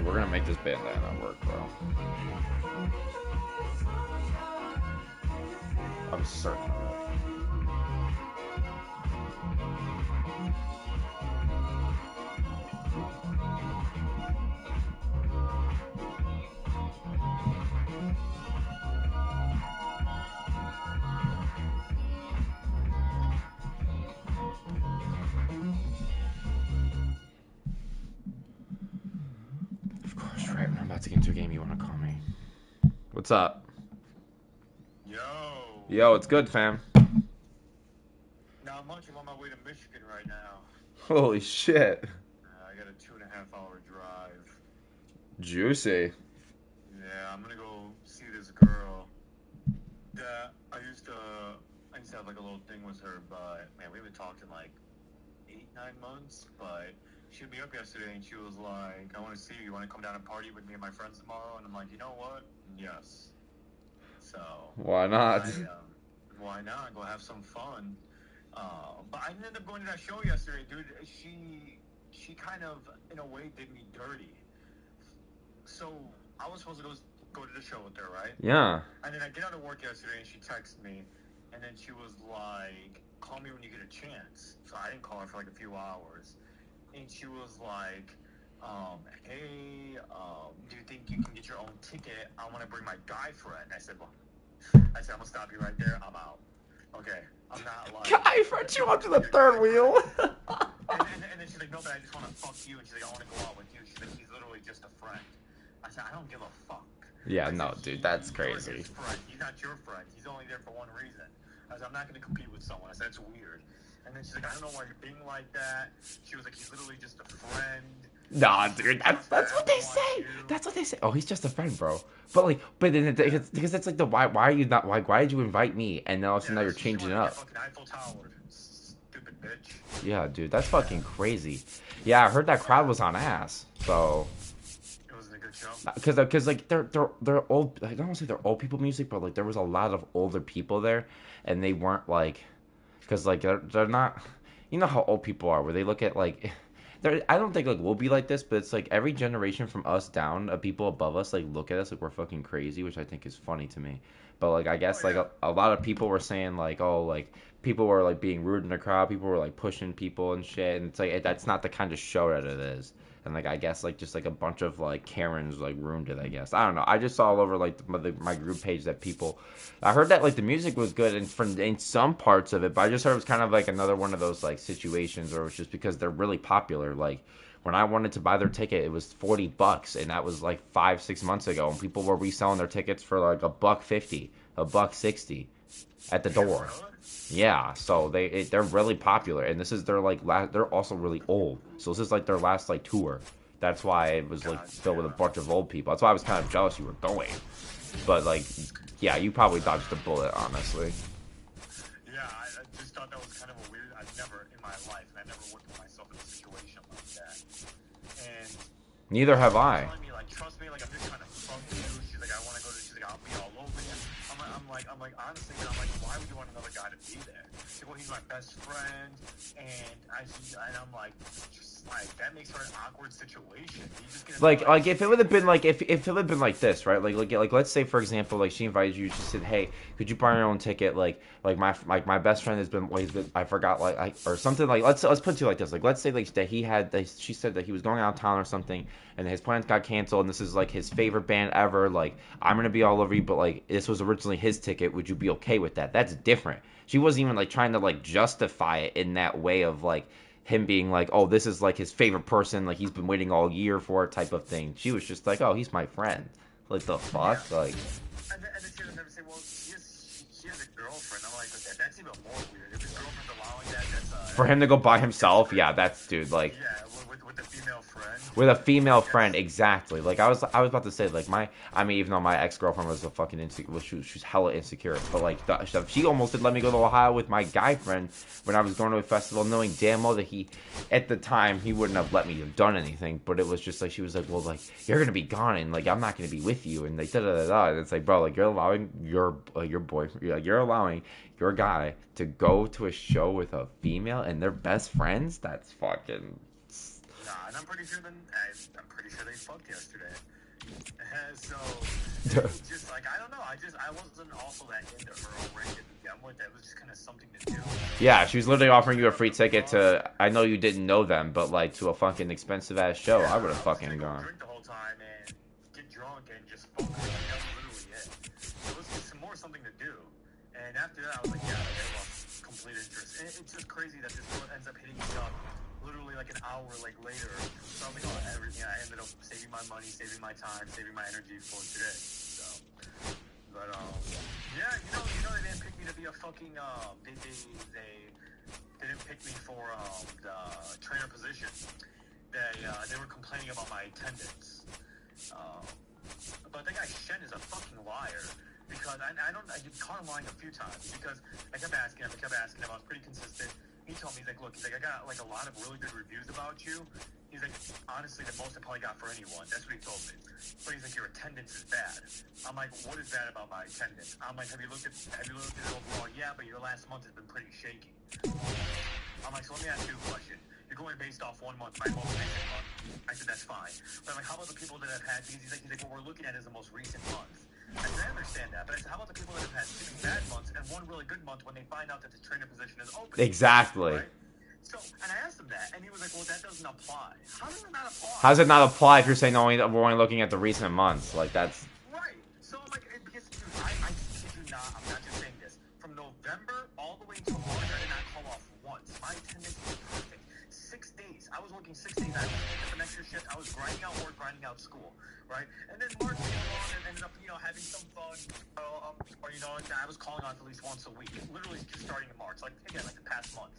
we're gonna make this bandana work, bro. I'm certain of it. Of course, right when I'm about to get into a game, you wanna call me. What's up? Yo. Yo, it's good, fam. Not much. I'm on my way to Michigan right now. Holy shit. I got a 2.5 hour drive. Juicy. Yeah, I'm gonna go see this girl that I used to have like a little thing with her, but man, we haven't talked in like 8, 9 months. But she hit me up yesterday and she was like, "I want to see you. You want to come down and party with me and my friends tomorrow?" And I'm like, you know what? Yes. So Why not? why not go have some fun? But I ended up going to that show yesterday, dude. She kind of, in a way, did me dirty. So I was supposed to go to the show with her, right? Yeah. And then I get out of work yesterday, and she texted me, and then she was like, "Call me when you get a chance." So I didn't call her for like a few hours, and she was like, "Hey, do you think you can get your own ticket? I want to bring my guy friend." I said, "I'm gonna stop you right there. I'm out." Okay, I'm not like. Guy friend you onto the third wheel. And then she's like, "No, but I just want to fuck you." And she's like, "I want to go out with you." She's like, "He's literally just a friend." I said, "I don't give a fuck." Yeah, I no, said, dude, that's You're crazy. his friend. He's not your friend. He's only there for one reason." I said, "I'm not going to compete with someone." I said, "That's weird." And then she's like, "I don't know why you're being like that." She was like, "He's literally just a friend." Nah, dude, that's what they say. That's what they say. Oh, he's just a friend, bro. But then because it's like the why are you not why did you invite me and then all of a sudden now you're So she changing wanted it to get up. fucking Eiffel Tower. Stupid bitch. Yeah, dude, that's Yeah. fucking crazy. Yeah, I heard that crowd was on ass. So It wasn't a good show. because like they're old. I don't want to say they're old people music, but like there was a lot of older people there, and they weren't like because like they're not. You know how old people are, where they look at like. I don't think like we'll be like this, but it's like every generation from us down, of people above us, like look at us like we're fucking crazy, which I think is funny to me. But like I Oh guess like yeah. a lot of people were saying like oh like people were like being rude in the crowd, people were like pushing people and shit, and it's like that's not the kind of show that it is. And like I guess like just like a bunch of like Karens like ruined it. I guess I don't know. I just saw all over like my group page that people. I heard that like the music was good and from in some parts of it, but I just heard it was kind of like another one of those like situations where it was just because they're really popular. Like when I wanted to buy their ticket, it was $40, and that was like 5 6 months ago, and people were reselling their tickets for like $1.50, $1.60 at the Yeah, door. really? Yeah, so they're really popular, and this is their like they're also really old. So this is like their last like tour. That's why it was like filled with a Gotcha. bunch of old people. That's why I was kind of jealous you were going. But like, yeah, you probably dodged a bullet, honestly. Yeah, I just thought that was kind of a weird. I've never in my life, and I never would put myself in a situation like that. And Neither have she was I. telling me like, trust me, like I'm just trying to fuck you. She's like, I want to go to. She's like, I'll be all over you. I'm like, honestly, I'm like, why would you want another guy to be there? She's like, well, he's my best friend, and I'm like, just like that makes for an awkward situation. You just gonna be Like if it would have been like if it would have been like this, right? Like let's say for example, like she invited you, she said, "Hey, could you buy your own ticket?" Like my best friend has been well, he's been I forgot or something like let's put it to you like this. Like let's say like that he had she said that he was going out of town or something, and his plans got canceled, and this is like his favorite band ever. Like I'm gonna be all over you, but like this was originally his ticket. Would you be okay with that? That's different. She wasn't even like trying to like justify it in that way of like him being like, oh, this is like his favorite person, like he's been waiting all year for it type of thing. She was just like, oh, he's my friend. Like the yeah. fuck, like And then she would never say, well, she has a girlfriend. I'm like, that's even more weird. If his girlfriend's allowing that, for him to go by that's himself, yeah, crazy. that's dude, like Yeah, with the female friend. with a female Like friend, that's exactly. Like I was about to say, like I mean, even though my ex girlfriend was a fucking insecure, well, she's hella insecure, but like she almost did let me go to Ohio with my guy friend when I was going to a festival, knowing damn well that at the time, he wouldn't have let me have done anything. But it was just like she was like, well, like you're gonna be gone, and like I'm not gonna be with you, and like da da da da. And it's like, bro, like you're allowing your boyfriend, you're allowing your guy to go to a show with a female and they're best friends. That's fucking. nah, And I'm pretty sure they fucked yesterday. And so it was just like, I don't know. I wasn't also that into her already to begin with. It was just kind of something to do. Yeah, she was literally offering you a free ticket to. I know you didn't know them, but like to a fucking expensive ass show. Yeah, I would have I was fucking just gonna gone. go drink the whole time and get drunk and just focus. Like, that was literally it. It was just more something to do. And after that, I was like, yeah, I lost complete interest. And it's just crazy that this girl ends up hitting me up literally like an hour like later. So I'm like, oh, everything. I ended up saving my money, saving my time, saving my energy for today. So, but yeah, you know, they didn't pick me to be a fucking they didn't pick me for the trainer position. They were complaining about my attendance. But that guy Shen is a fucking liar. Because I caught him lying a few times because I kept asking him. I was pretty consistent. He told me, he's like, look, I got like a lot of really good reviews about you. He's like, honestly, the most I probably got for anyone. That's what he told me. But he's like, your attendance is bad. I'm like, what is bad about my attendance? I'm like, have you looked at it overall? Yeah, but your last month has been pretty shaky. I'm like, so let me ask you a question. You're going based off 1 month, my most recent month. I said, that's fine. But I'm like, how about the people that have had these? He's like, what we're looking at is the most recent month. I said, I understand that, but I said, how about the people that have had 6 bad months and 1 really good month when they find out that the trainer position is open? Exactly. Right? So, and I asked him that, and he was like, well, that doesn't apply. How does it not apply? How does it not apply if you're saying we're only looking at the recent months? Like, that's... Right. So I'm like, because, dude, I kid you not, I'm not just saying this. From November all the way until March, I did not call off once. My attendance was perfect. 6 days. I was working 6 days. I was picking up an extra shift. I was grinding out work, grinding out school, right? And then March came along and ended up, having some fun. I was calling on at least once a week. Literally just starting in March, like again, like the past month.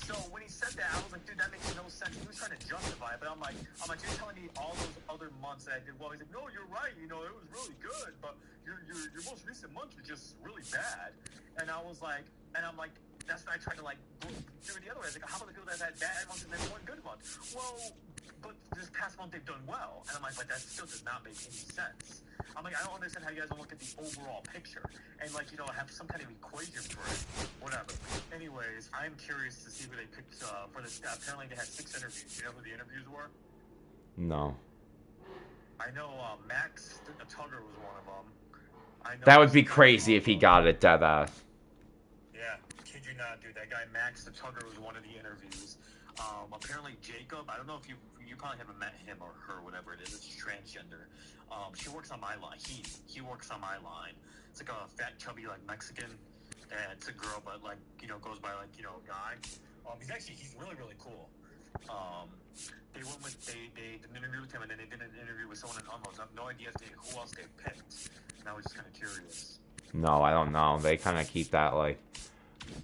So when he said that, I was like, dude, that makes no sense. He was trying to justify it, but I'm like, you're telling me all those other months that I did well. He's like, no, you're right. It was really good, but your most recent months were just really bad. And I'm like, that's when I tried to like do it the other way. I was like, how about the people that had bad months and then 1 good month? Well, but this past month they've done well. And I'm like, but that still does not make any sense. I'm like, I don't understand how you guys don't look at the overall picture and like, have some kind of equation for it. Whatever. Anyways, I'm curious to see who they picked for this. Apparently they had 6 interviews. You know who the interviews were? No. I know Max Tugger was one of them. That would be crazy if he got it, deadass. Yeah, kid you not, dude. That guy Max the Tugger was one of the interviews. Apparently Jacob, I don't know if you probably haven't met him or her, whatever it is. It's transgender. She works on my line. He works on my line. It's like a fat, chubby, like Mexican. And it's a girl, but like goes by like a guy. He's really really cool. They did an interview with him, and then they did an interview with someone in Unloads. I have no idea who else they picked. And I was just kind of curious. No, I don't know. They kind of keep that like.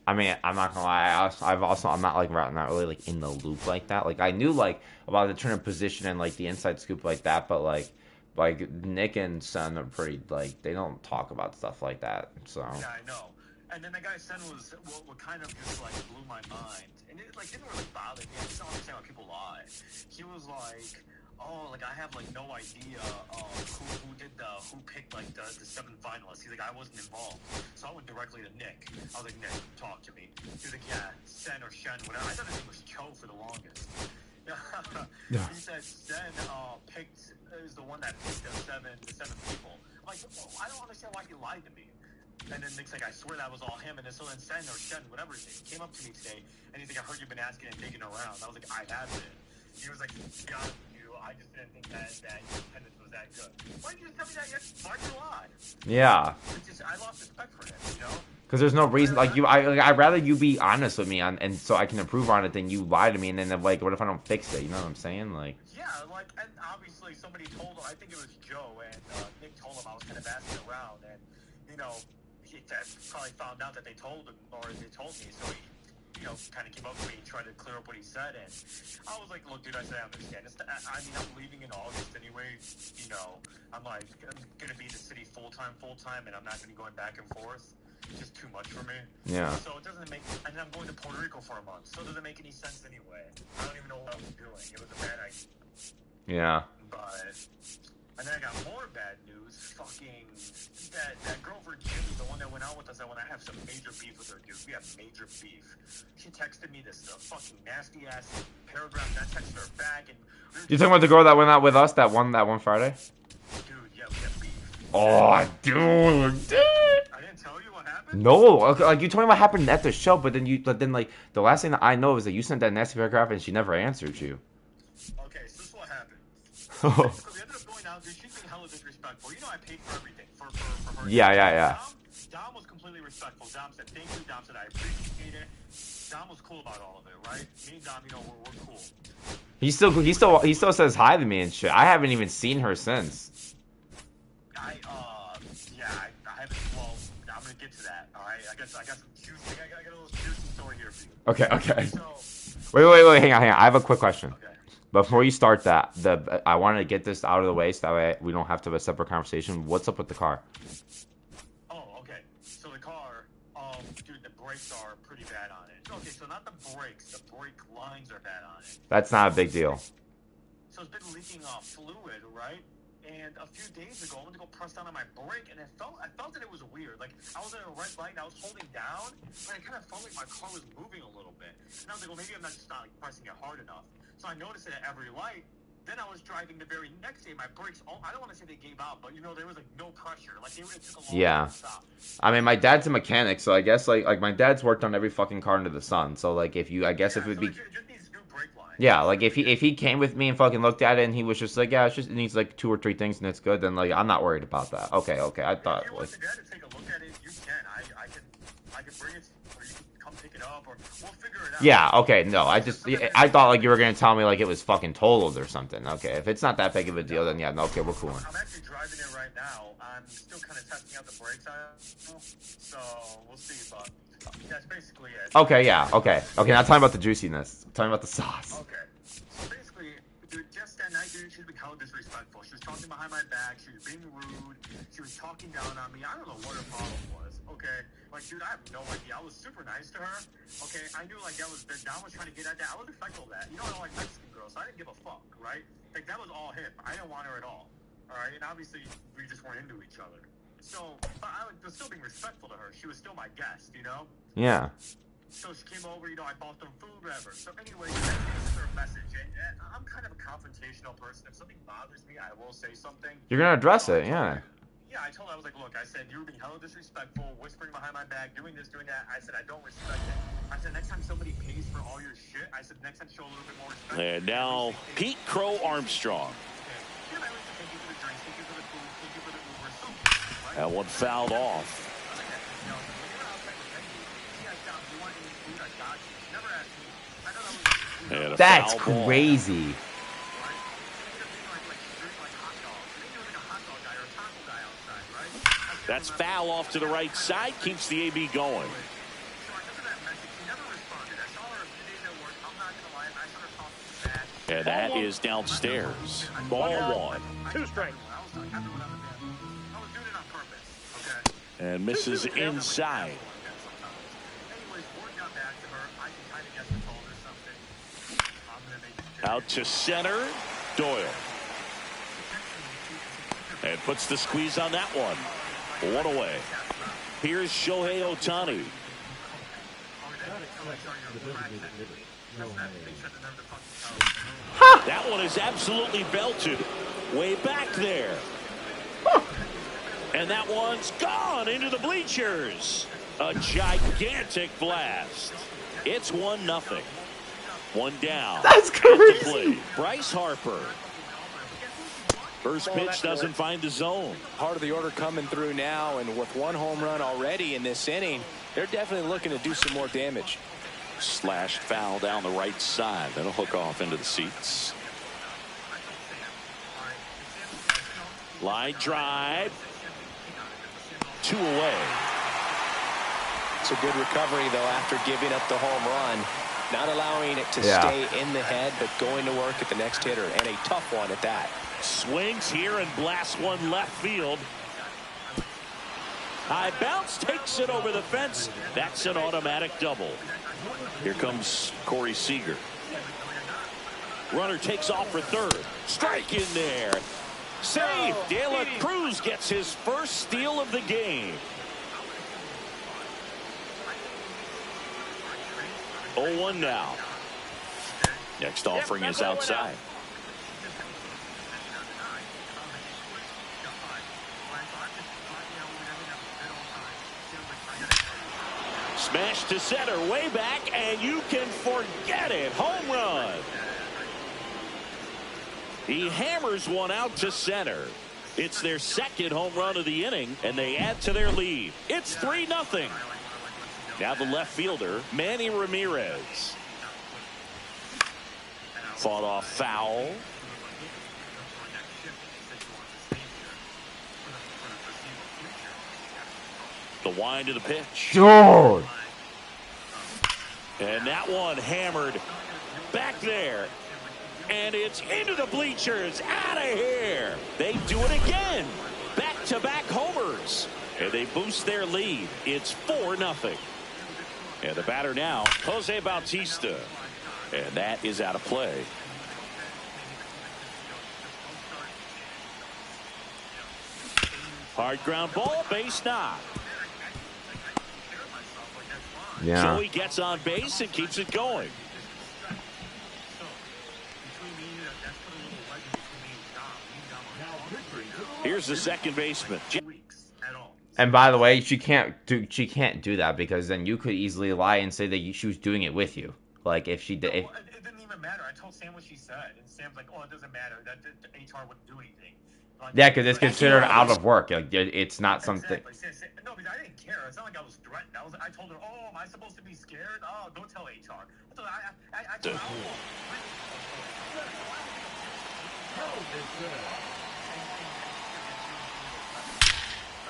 I mean, I'm not gonna lie. I'm not like not really like in the loop like that. Like I knew like about the turn of position and like the inside scoop like that, but like Nick and Sen are pretty like they don't talk about stuff like that. So yeah, I know. And then that guy Sen was what kind of just like blew my mind, and it like didn't really bother me. I just don't understand why people lie. He was like, oh, like I have like no idea who picked like the 7 finalists. He's like, I wasn't involved, so I went directly to Nick. I was like, Nick, talk to me. He was like, yeah, Sen or Shen, whatever. I thought his name was Cho for the longest. Yeah. He said Sen is the one that picked the seven people. I'm like, well, I don't understand why he lied to me. And then Nick's like, I swear that was all him. And then so then Sen or Shen, whatever his name, came up to me today, and he's like, I heard you've been asking and digging around. I was like, I have been. He was like, yeah, I just didn't think that your attendance was that good. Why didn't you just tell me that yet? Why'd you lie? yeah. I lost respect for him, Because there's no reason, like I'd rather you be honest with me and so I can improve on it than you lie to me and then like, what if I don't fix it? You know what I'm saying? Like. Yeah, like, and obviously somebody told him. I think it was Joe and Nick told him I was kind of asking around, and he probably found out that they told him or they told me, so he. Kind of came up to me and tried to clear up what he said, and I was like, look, dude, I said, I understand. I'm leaving in August anyway, I'm like, I'm going to be in the city full-time, and I'm not going to be going back and forth. It's just too much for me. Yeah. So it doesn't make, and then I'm going to Puerto Rico for a month, so it doesn't make any sense anyway. I don't even know what I was doing. It was a bad idea. Yeah. But, And then I got more bad news. Fucking that girl for Jimmy, the one that went out with us, that when I have some major beef with her, dude. We have major beef. She texted me this fucking nasty ass paragraph. And I texted her back, and You talking about the girl that went out with us that one Friday? Dude, yeah, we have beef. Oh, dude. I didn't tell you what happened. No, like you told me what happened at the show, but then like the last thing that I know is that you sent that nasty paragraph and she never answered you. Okay, so this is what happened. So we ended up going out, dude. She's being hella disrespectful. You know, I paid for everything for her. Yeah. Dom was completely respectful. Dom said thank you. Dom said I appreciate it. Dom was cool about all of it, right? Me and Dom, you know, we're cool. He still says hi to me and shit. I haven't even seen her since. I haven't. Well, I'm gonna get to that. All right. I got some juicy. I got a little juicy story here for you. Okay. So, Wait. Hang on. I have a quick question. okay. Before you start that, I wanted to get this out of the way so that way we don't have to have a separate conversation. What's up with the car? Oh, okay. So the car, dude, the brakes are pretty bad on it. Okay, so not the brakes. The brake lines are bad on it. That's not a big deal. So it's been leaking fluid, right? And a few days ago, I went to go press down on my brake, and I felt that it was weird. Like, I was at a red light, and I was holding down, but I kind of felt like my car was moving a little bit. And I was like, well, maybe I'm not just not like, pressing it hard enough. So I noticed it at every light. Then I was driving the very next day. My brakes, I don't want to say they gave out, but, you know, there was, like, no pressure. Like, it took a long time to stop. I mean, my dad's a mechanic, so I guess, like my dad's worked on every fucking car under the sun. So, like, if it would be... It just needs new brake lines. Yeah, like, if he came with me and fucking looked at it and he was just like, yeah, it needs, like, 2 or 3 things and it's good, then, like, I'm not worried about that. Okay, I thought, if you want your dad to take a look at it, you can. I can bring it, or you can come pick it up, or we'll figure it out. Yeah, okay, no, I thought, like, you were gonna tell me, like, it was fucking totaled or something. Okay, if it's not that big of a deal, then yeah, no, okay, we're cool. I'm actually driving it right now. I'm still kind of testing out the brakes on it, so we'll see, but that's basically it. Okay, yeah, okay, now tell me about the juiciness. Tell me about the sauce. Okay, so basically, dude, just that night, dude, she was hella disrespectful. She was talking behind my back, she was being rude, she was talking down on me. I don't know what her problem was, okay? Like, dude, I have no idea. I was super nice to her, okay? I knew, like, Don was trying to get at that. I was respectful of that. You know, I don't like Mexican girls, so I didn't give a fuck, right? Like, that was all him. I didn't want her at all, all right? And obviously, we just weren't into each other. So, but I was still being respectful to her. She was still my guest, you know? Yeah. So she came over, you know, I bought them food, whatever. So anyway, I gave her a message, and I'm kind of a confrontational person. If something bothers me, I will say something. You're gonna address it, yeah. Yeah, I told her, I was like, look, I said, you were being hella disrespectful, whispering behind my back, doing this, doing that. I said, I don't respect it. I said, next time somebody pays for all your shit, I said, next time show a little bit more respect. And now, Pete Crow Armstrong. Yeah, I like to thank you for the drinks, thank you for the food, thank you for the Uber, something, right? That one fouled off. And That's crazy. That's foul off to the right side, keeps the AB going. And that is downstairs. Ball 1. 2 strikes. And misses inside. Out to center, Doyle. And puts the squeeze on that one. 1 away. Here's Shohei Ohtani. That one is absolutely belted. Way back there. And that one's gone into the bleachers. A gigantic blast. It's 1-0. 1 down. That's crazy. Bryce Harper. First pitch doesn't find the zone. Part of the order coming through now, and with 1 home run already in this inning, they're definitely looking to do some more damage. Slashed foul down the right side. That'll hook off into the seats. Line drive. 2 away. It's a good recovery, though, after giving up the home run. Not allowing it to stay in the head, but going to work at the next hitter, and a tough one at that. Swings here and blasts one left field. High bounce, takes it over the fence. That's an automatic double. Here comes Corey Seager. Runner takes off for third. Strike in there. Safe. De La Cruz gets his first steal of the game. 0-1 now. Next offering is outside. Smash to center, way back, and you can forget it. Home run. He hammers one out to center. It's their second home run of the inning, and they add to their lead. It's 3-0. Now the left fielder, Manny Ramirez. Fought off foul. The wind of the pitch. Dude. And that one hammered back there. And it's into the bleachers. Out of here. They do it again. Back-to-back homers. And they boost their lead. It's 4-0. And the batter now, Jose Bautista. And that is out of play. Hard ground ball, base knock. Yeah. Joey gets on base and keeps it going. Here's the second baseman. And by the way, she can't do that, because then you could easily lie and say that she was doing it with you. Like if she did. It didn't even matter. I told Sam what she said, and Sam's like, "Oh, it doesn't matter. That the HR wouldn't do anything." Like, Yeah, because it's considered out of work. Like, it's not something. Exactly. No, because I didn't care. It's not like I was threatened. I told her, "Oh, am I supposed to be scared? Oh, don't tell HR." I told her,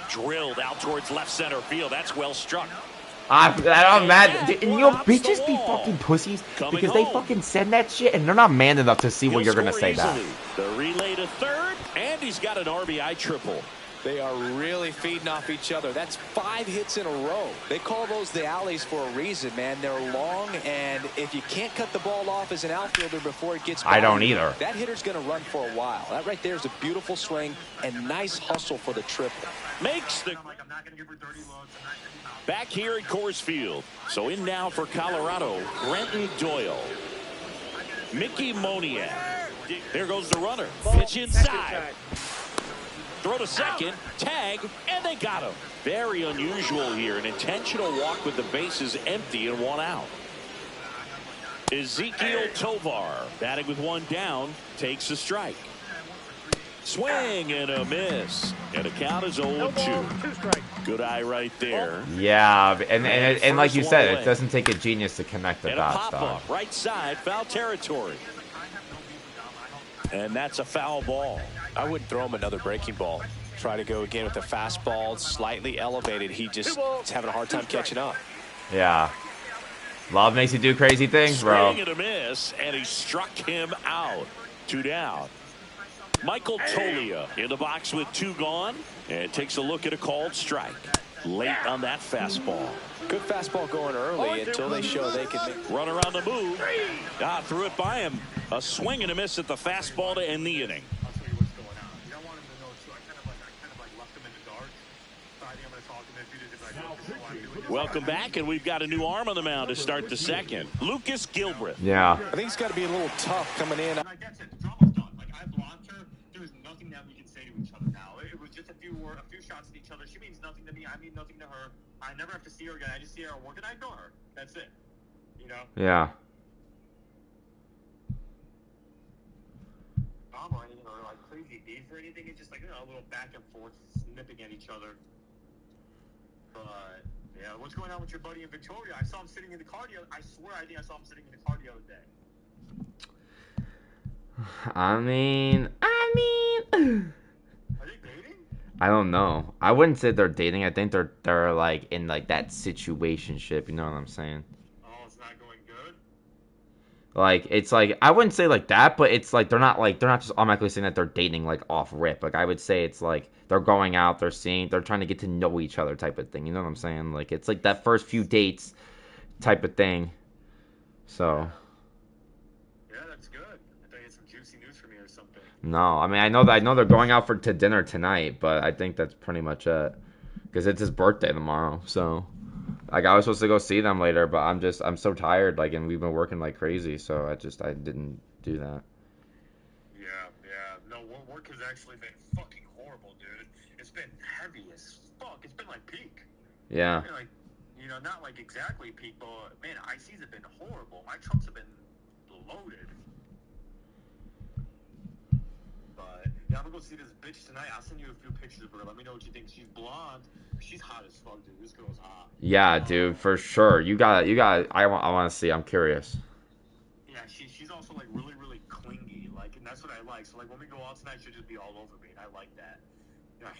Drilled out towards left center field. That's well struck. I'm mad. And, bitches be fucking pussies, because they fucking send that shit and they're not man enough to see when you're gonna say that. The relay to third, and he's got an RBI triple. They are really feeding off each other. That's 5 hits in a row. They call those the alleys for a reason, man. They're long, and if you can't cut the ball off as an outfielder before it gets by, I don't either. That hitter's going to run for a while. That right there is a beautiful swing and nice hustle for the triple. Makes the back here at Coors Field. So in now for Colorado, Brenton Doyle. Mickey Moniak. There goes the runner. Pitch inside. Throw to second, tag, and they got him. Very unusual here. An intentional walk with the bases empty and 1 out. Ezekiel Tovar, batting with 1 down, takes a strike. Swing and a miss. And the count is 0-2. Good eye right there. Yeah, and like you said, it doesn't take a genius to connect the dots. And a pop-up, right side, foul territory. And that's a foul ball. I wouldn't throw him another breaking ball. Try to go again with the fastball, slightly elevated. He just is having a hard time catching up. Yeah. Love makes you do crazy things, bro. Swing and a miss, and he struck him out. 2 down. Michael Tolia in the box with 2 gone, and takes a look at a called strike. Late on that fastball. Good fastball going early until they show they can make. Run around the move. Threw it by him. A swing and a miss at the fastball to end the inning. I'll tell you what's going on. You don't want him to know, too. I kind of left him in the dark. So I think I'm going to talk to him if he did this. Welcome back, and we've got a new arm on the mound to start the second. Lucas Gilbreth. Yeah. I think it's got to be a little tough coming in. Like, that's it. The drama's done. Like, I blocked her. There's nothing that we can say to each other now. It was just a few shots at each other. She means nothing to me. I mean nothing to her. I never have to see her again. I just see her at work, and I ignore her. That's it. You know? Yeah. Or anything, or like crazy beef or anything. It's just like, a little back and forth, snipping at each other. But yeah, what's going on with your buddy in Victoria? I saw him sitting in the car I swear I think I saw him sitting in the car the other day. I mean. Are they dating? I don't know. I wouldn't say they're dating. I think they're like in like that situationship. You know what I'm saying? Oh, it's not going good. Like, it's like, I wouldn't say like that, but it's like they're not just automatically saying that they're dating like off rip. Like, I would say it's like they're going out, they're trying to get to know each other type of thing. You know what I'm saying? Like, it's like that first few dates type of thing. So. Yeah, that's good. I thought you had some juicy news for me or something. No, I mean I know they're going out to dinner tonight, but I think that's pretty much it. Because it's his birthday tomorrow, so like I was supposed to go see them later, but I'm so tired, like, and we've been working like crazy, so I didn't do that. Yeah, yeah. No, work has actually been fucking horrible, dude. It's been heavy as fuck. It's been like peak. Yeah. I mean, like, not like exactly peak, but man, ICs have been horrible. My trucks have been loaded. But yeah, I'm gonna go see this bitch tonight. I'll send you a few pictures of her. Let me know what you think. She's blonde. She's hot as fuck, dude. This girl's hot. Yeah, dude, for sure. You got I want to see. I'm curious. Yeah, she's also like really, really clingy. Like, and that's what I like. So like when we go out tonight, she'll just be all over me, and I like that.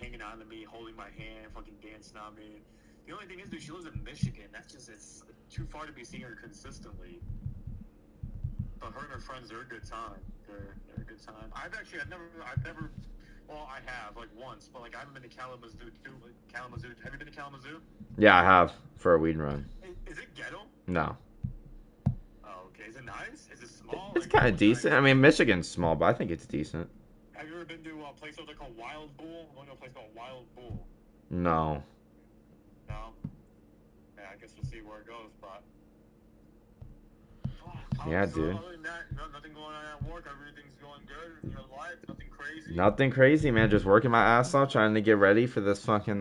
Hanging on to me, holding my hand, fucking dancing on me. The only thing is, dude, she lives in Michigan. That's just, it's too far to be seeing her consistently. But her and her friends, they're a good time. They're a good time. I've never, well, I have, like, once, but, like, I haven't been to Kalamazoo, too. Kalamazoo, have you been to Kalamazoo? Yeah, I have for a weed run. Is it ghetto? No. Oh, okay. Is it nice? Is it small? It's Like, kind of what decent. size? I mean, Michigan's small, but I think it's decent. Have you ever been to a place called Wild Bull? I'm going to a place called Wild Bull. No. No? Yeah, I guess we'll see where it goes, but... Yeah, so, dude. other than that, nothing going on at work. Everything's going good. Life, nothing crazy. Nothing crazy, man. Just working my ass off, trying to get ready for this fucking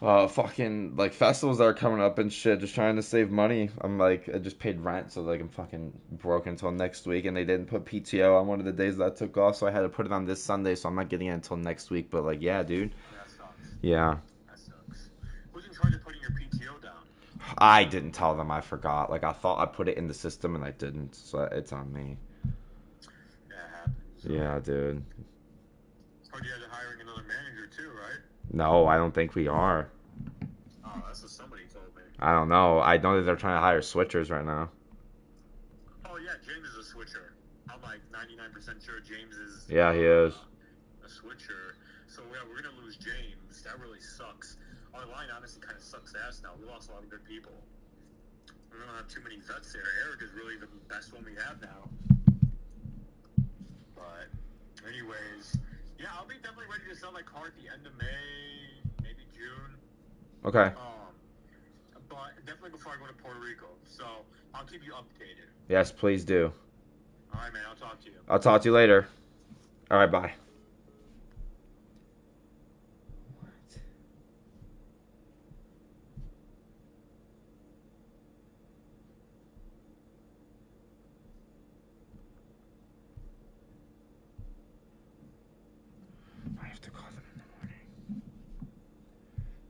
fucking like festivals that are coming up and shit. Just trying to save money. I'm like, I just paid rent, so like I'm fucking broke until next week, and they didn't put PTO on one of the days that I took off, so I had to put it on this Sunday. So I'm not getting it until next week. But like, yeah, dude. That sucks. Yeah. That sucks. Who's in charge of putting your PTO down? I didn't tell them. I forgot. Like I thought I put it in the system and I didn't. So it's on me. That happens. Yeah, dude. Heard you guys are hiring another manager too, right? No, I don't think we are. Oh, that's what somebody told me. I don't know. I know that they're trying to hire switchers right now. Oh yeah, James is a switcher. I'm like 99% sure James is. Yeah, he is. A switcher. So yeah, we're gonna lose James. That really sucks. Our line honestly kind of sucks ass now. We lost a lot of good people. We don't have too many vets there. Eric is really the best one we have now. But anyways, yeah, I'll be definitely ready to sell my car at the end of May, maybe June. Okay. But definitely before I go to Puerto Rico. So I'll keep you updated. Yes, please do. All right, man. I'll talk to you. I'll talk to you later. All right, bye. I have to call them in the morning.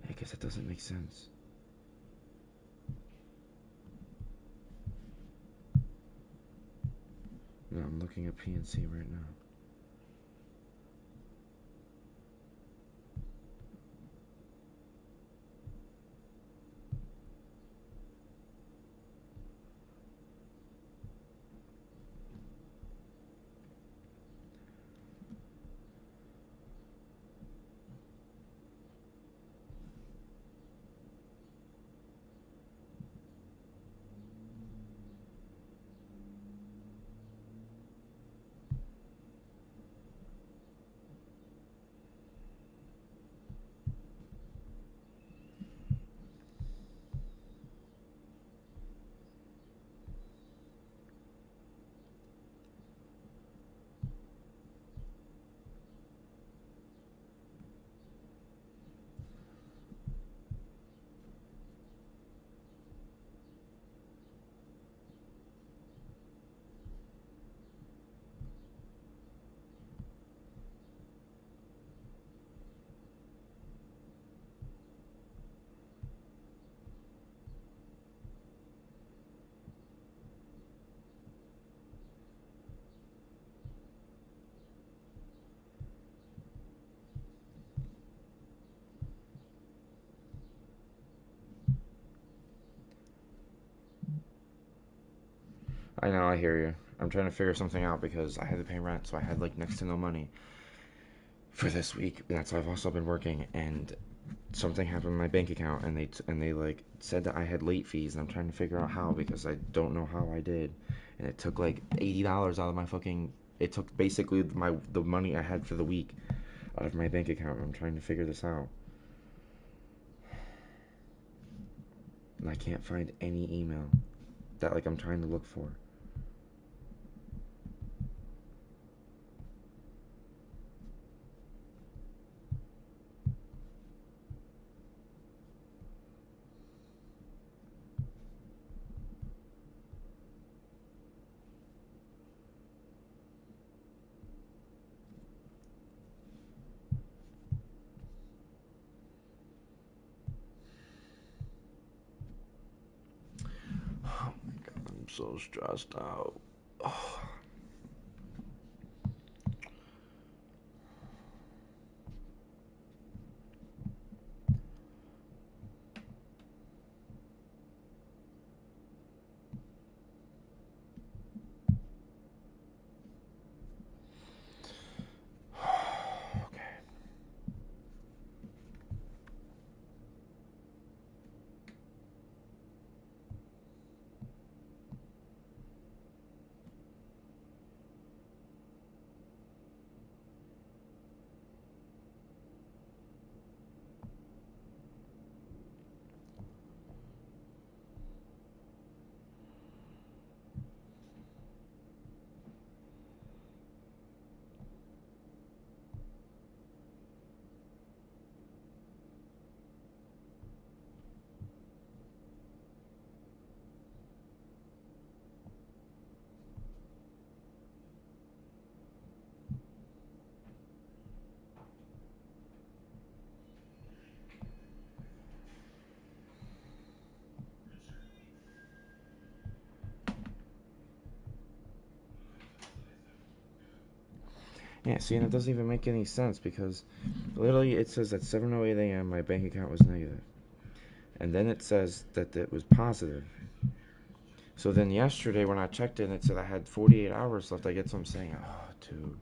I guess that doesn't make sense. No, I'm looking at PNC right now. I know, I hear you. I'm trying to figure something out because I had to pay rent, so I had like next to no money for this week. That's why I've also been working, and something happened in my bank account, and they like said that I had late fees, and I'm trying to figure out how because I don't know how I did, and it took like $80 out of my fucking it took basically the money I had for the week out of my bank account. I'm trying to figure this out. And I can't find any email that like I'm trying to look for. Oh my god, I'm so stressed out. Oh. Okay. Yeah, see, and it doesn't even make any sense because literally it says at 7:08 a.m. my bank account was negative. And then it says that it was positive. So then yesterday when I checked in, it said I had 48 hours left. I get what I'm saying. Oh, dude.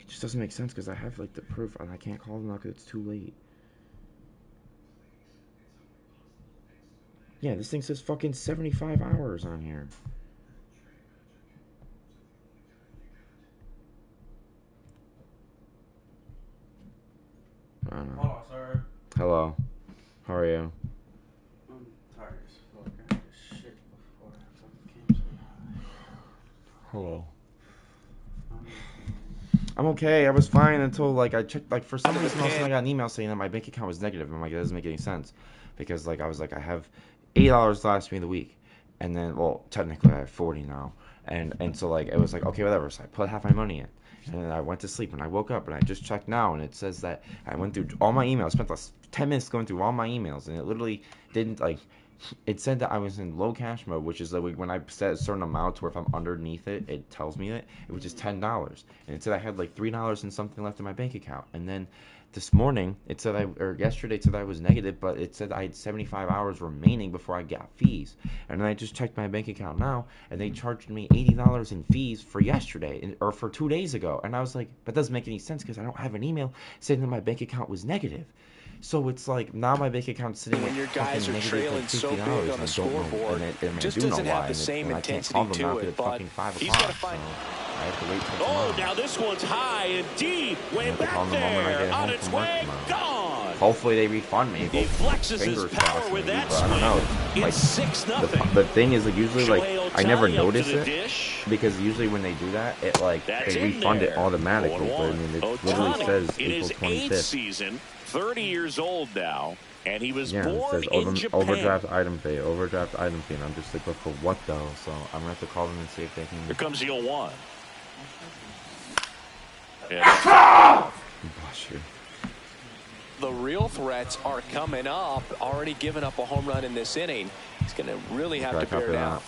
It just doesn't make sense because I have like the proof and I can't call them now because it's too late. Yeah, this thing says fucking 75 hours on here. I don't know. Hello, sir. Hello. How are you? I'm tired as fuck. I had this shit before I came to the Hello. I'm okay. I was fine until like I checked, like for some reason all of a sudden I got an email saying that my bank account was negative. I'm like, that doesn't make any sense because like I was like I have $8 last me of the week, and then well technically I have 40 now, and so like it was like okay whatever. So I put half my money in, and then I went to sleep and I woke up and I just checked now and it says that I went through all my emails, spent like 10 minutes going through all my emails, and it literally didn't like. It said that I was in low cash mode, which is like when I set a certain amount to where if I'm underneath it, it tells me it, which is $10. And it said I had like $3 and something left in my bank account. And then this morning, it said or yesterday, it said I was negative, but it said I had 75 hours remaining before I got fees. And then I just checked my bank account now, and they charged me $80 in fees for yesterday, or for 2 days ago. And I was like, that doesn't make any sense because I don't have an email saying that my bank account was negative. So it's like now my bank account's sitting when your guys are trailing so big on the scoreboard, just doesn't have the same intensity to it. But he's got to find. So I have to wait till Oh, tomorrow. now this one's high and deep. Way have to call back them the moment I there. get On home its from work way. tomorrow. Gone. Hopefully they refund me. He flexes his Fingers power crossed with maybe, that but I don't know. swing. It's It's like 6-0. the thing is like usually like I never Shohei Ohtani up to notice the it dish. because usually when they do that it like That's they in refund it there. automatically. But I mean it literally Ohtani says in April his 8th 25th. season, 30 years old now, and he was Yeah, it born says in Japan. overdraft item fee, overdraft item fee, and I'm just like, but for what though? So I'm gonna have to call them and see if they can. Here comes 0-1. Bless you. The real threats are coming up. Already given up a home run in this inning. He's going to really have to bear down.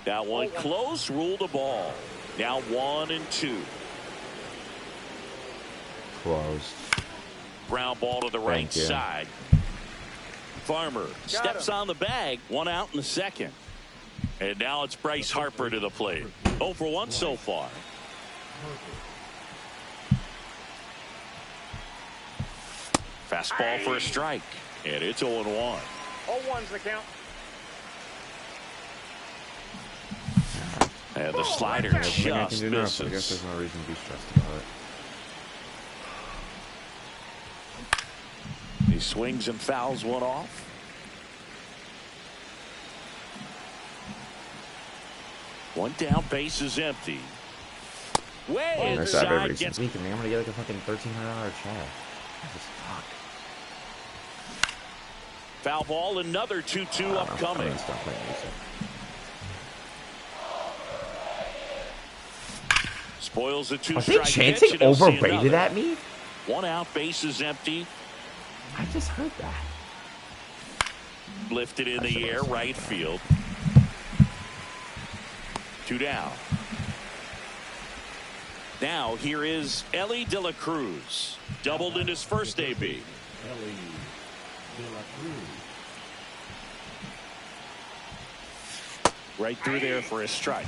That one close, ruled a ball. Now 1-2. Close. Ground ball to the right you. side. Farmer steps on the bag. 1 out in the second. And now it's Bryce Harper to the plate. 0 for 1 so far. Fastball for a strike. And it's 0-1. 0-1's the count. And the slider I think I can just do enough, so I guess misses. there's no reason to be stressed about it. He swings and fouls one off. One down, base is empty. Way Nice to have inside, everybody gets speaking. I'm gonna get like a fucking $1,300 check. Jesus fuck. foul ball. Another 2-2 I'm upcoming. gonna stop playing music. Spoils the I two-strike think pitch, chanting and he'll see overrated another. at me? One out, base is empty. I just heard that. Lifted in the air, right field. 2 down. Now here is Ellie De La Cruz. Doubled in his first AB. Right through there for a strike.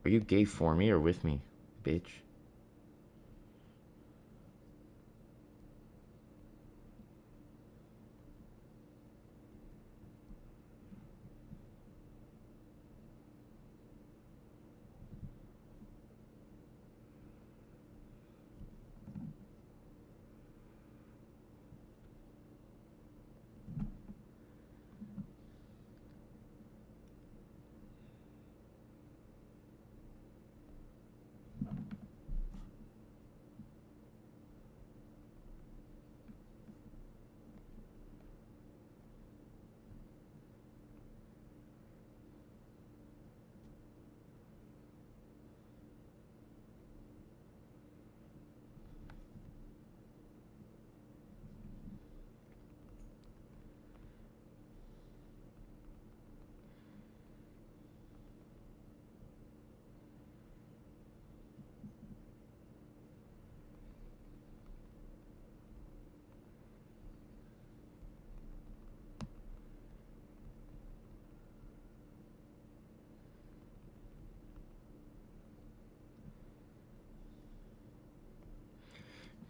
Are you gay for me or with me, bitch?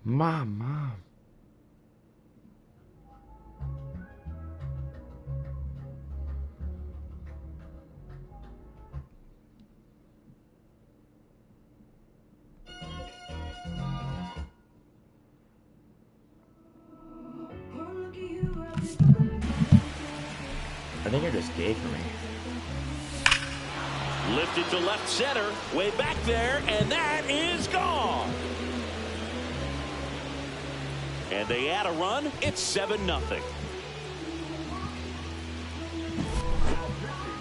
Mom. I think you're just gay for me. Lifted to left center, way back there, and that is gone. And they add a run. It's 7-0.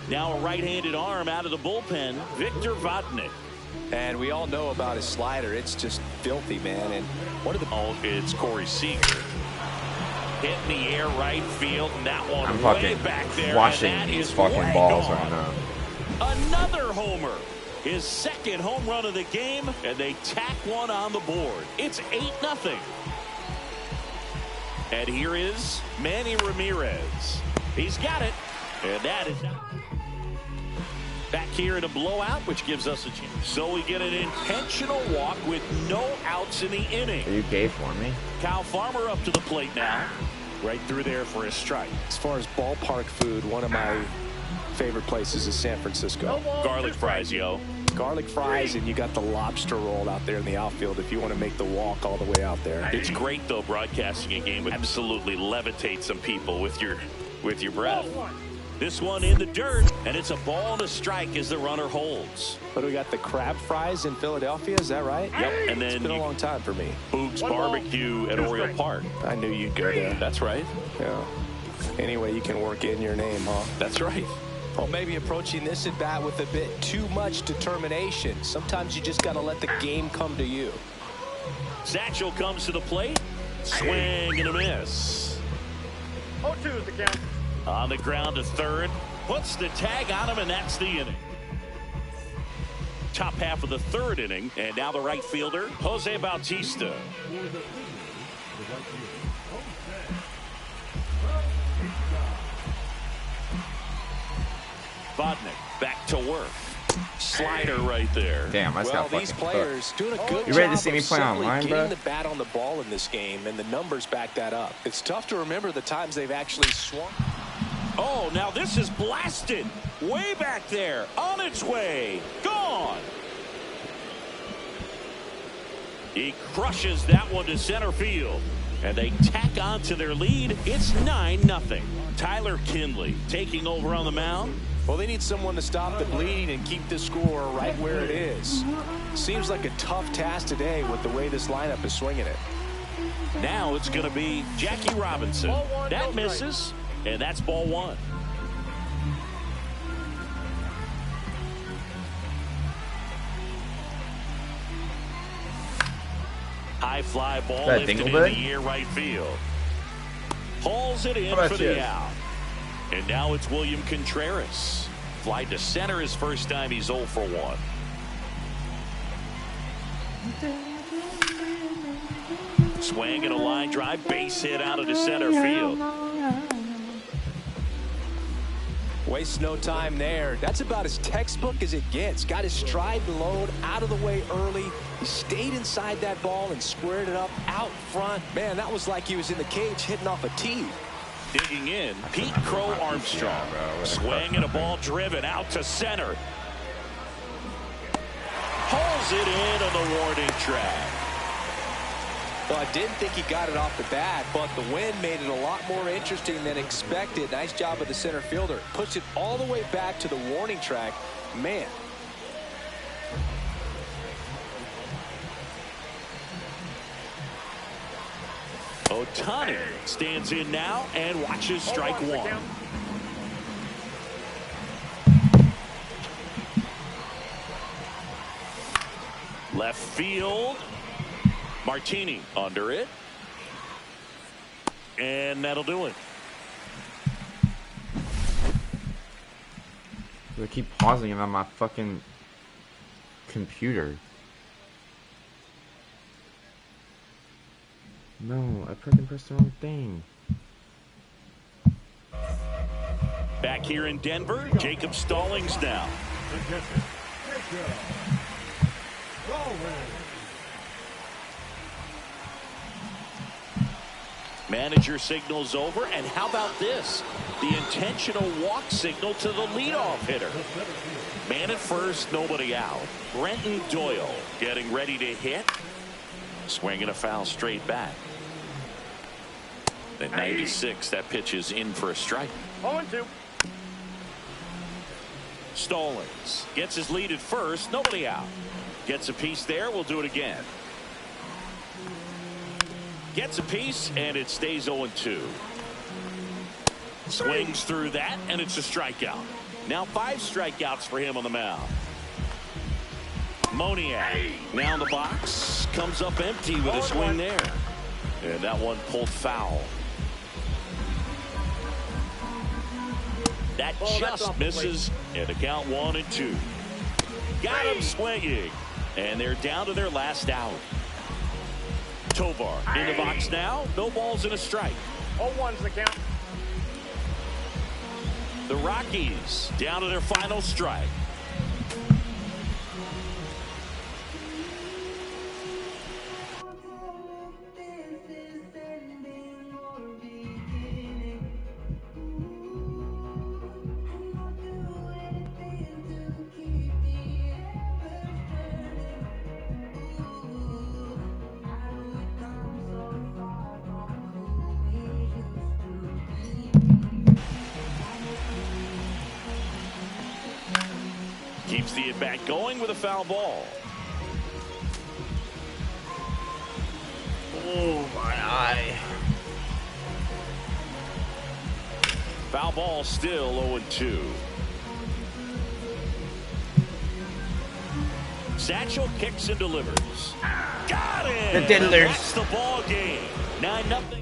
Now a right-handed arm out of the bullpen, Victor Vodnik. And we all know about his slider. It's just filthy, man. And one of the It's Corey Seager. Hit in the air, right field, and that one I'm way fucking back there. washing and that these is fucking way balls gone. right now. Another homer. His second home run of the game, and they tack one on the board. It's 8-0. And here is Manny Ramirez. He's got it, and that is back here in a blowout, which gives us a chance. So we get an intentional walk with no outs in the inning. Are you gay for me? Kyle Farmer up to the plate now. Right through there for a strike. as far as ballpark food, one of my favorite places is San Francisco. Garlic fries, yo. Garlic fries, and you got the lobster roll out there in the outfield if you want to make the walk all the way out there. It's great, though, broadcasting a game would absolutely levitate some people with your breath. This one in the dirt, and it's a ball and a strike as the runner holds. But we got the crab fries in Philadelphia, is that right? Yep, and then it's been a long time for me. Boog's Barbecue at Oriole Park. I knew you'd go there. That's right. Yeah. Anyway, you can work in your name, huh? That's right. Well, maybe approaching this at bat with a bit too much determination. Sometimes you just got to let the game come to you. Satchel comes to the plate. Swing and a miss. 0-2 is the count. On the ground to third. Puts the tag on him, and that's the inning. Top half of the third inning, and now the right fielder, Jose Bautista. Vodnik back to work. Slider right there. Damn, I just got these fucking players doing a good You ready job to see me of play simply online, getting bro? the bat on the ball in this game, and the numbers back that up. It's tough to remember the times they've actually swung. Oh, now this is blasted. Way back there. On its way. Gone. He crushes that one to center field. And they tack on to their lead. It's 9-0. Tyler Kinley taking over on the mound. Well, they need someone to stop the bleed and keep the score right where it is. Seems like a tough task today with the way this lineup is swinging it. Now it's going to be Jackie Robinson. That misses, and that's ball one. High fly ball That lifted in Dingleberg? the air right field. Hauls it in How about for the this? out. And now it's William Contreras. Fly to center his first time. He's 0 for 1. Swing and a line drive. Base hit out into center field. Wastes no time there. That's about as textbook as it gets. Got his stride load out of the way early. He stayed inside that ball and squared it up out front. Man, that was like he was in the cage hitting off a tee. Digging in, Pete Crow Armstrong. Swing and a ball driven out to center. Hauls it in on the warning track. Well, I didn't think he got it off the bat, but the wind made it a lot more interesting than expected. Nice job of the center fielder. Puts it all the way back to the warning track. Man. Ohtani stands in now and watches strike one. Left field. Martini under it. And that'll do it. I keep pausing it on my fucking computer. No, I fucking pressed the wrong thing. Back here in Denver, Jacob Stallings now. Manager signals over, and how about this? The intentional walk signal to the leadoff hitter. Man at first, nobody out. Brenton Doyle getting ready to hit. Swinging a foul straight back. At 96, that pitch is in for a strike. 0-2. Stallings gets his lead at first, nobody out. Gets a piece there, we'll do it again. Gets a piece, and it stays 0-2. Swings through that, and it's a strikeout. Now 5 strikeouts for him on the mound. Moniak now in the box. Comes up empty with a swing there. And that one pulled foul. That just misses, and the count 1-2. Got him swinging, and they're down to their last out. Tovar in the box now. No balls and a strike. 0-1's the count. The Rockies down to their final strike. keeps the at-bat going with a foul ball. Oh, my eye. Foul ball, still 0-2. Satchel kicks and delivers. Got it! The diddlers. That's the ball game. 9-0.